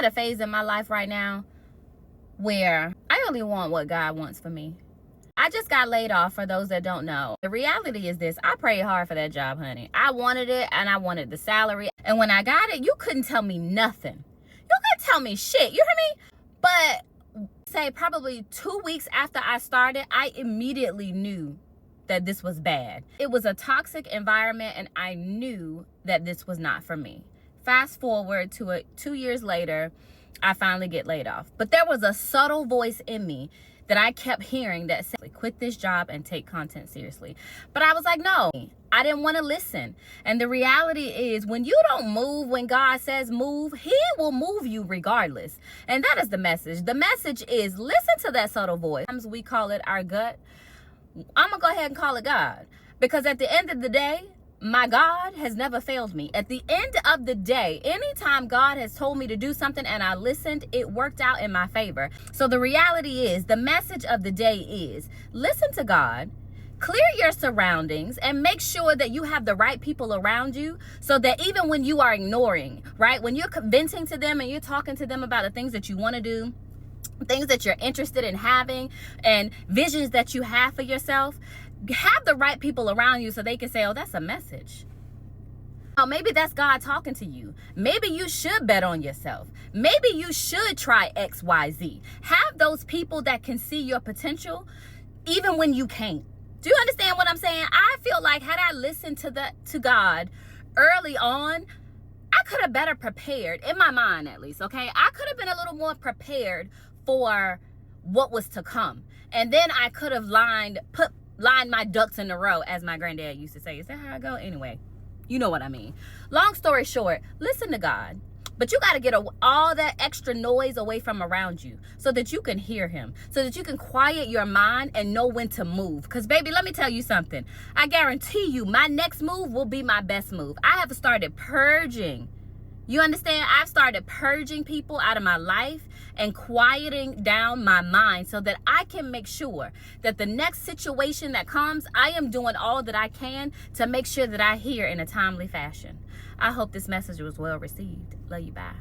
at a phase in my life right now where I only want what God wants for me. I just got laid off, for those that don't know. The reality is this: I prayed hard for that job, honey. I wanted it, and I wanted the salary. And when I got it, you couldn't tell me nothing. You couldn't tell me shit. You hear me? But say probably 2 weeks after I started, I immediately knew that this was bad. It was a toxic environment, and I knew that this was not for me. Fast forward to 2 years later, I finally get laid off. But there was a subtle voice in me that I kept hearing that said, quit this job and take content seriously. But I was like, no, I didn't want to listen. And the reality is, when you don't move when God says move, he will move you regardless. And that is the message. The message is, listen to that subtle voice. Sometimes we call it our gut. I'm going to go ahead and call it God. Because at the end of the day, my God has never failed me. At the end of the day, anytime God has told me to do something and I listened, it worked out in my favor. So the reality is, the message of the day is, listen to God, clear your surroundings, and make sure that you have the right people around you, so that even when you are ignoring, right, when you're convincing to them and you're talking to them about the things that you want to do, things that you're interested in having, and visions that you have for yourself, have the right people around you so they can say, oh, that's a message. Oh, maybe that's God talking to you. Maybe you should bet on yourself. Maybe you should try XYZ. Have those people that can see your potential even when you can't. Do you understand what I'm saying? I feel like had I listened to God early on, I could have better prepared, in my mind at least, okay? I could have been a little more prepared for what was to come. And then I could have lined my ducks in a row, as my granddad used to say. Is that how I go? Anyway, you know what I mean. Long story short, listen to God. But you got to get all that extra noise away from around you so that you can hear him, so that you can quiet your mind and know when to move. Because, baby, let me tell you something. I guarantee you my next move will be my best move. I have started purging. You understand? I've started purging people out of my life and quieting down my mind so that I can make sure that the next situation that comes, I am doing all that I can to make sure that I hear in a timely fashion. I hope this message was well received. Love you. Bye.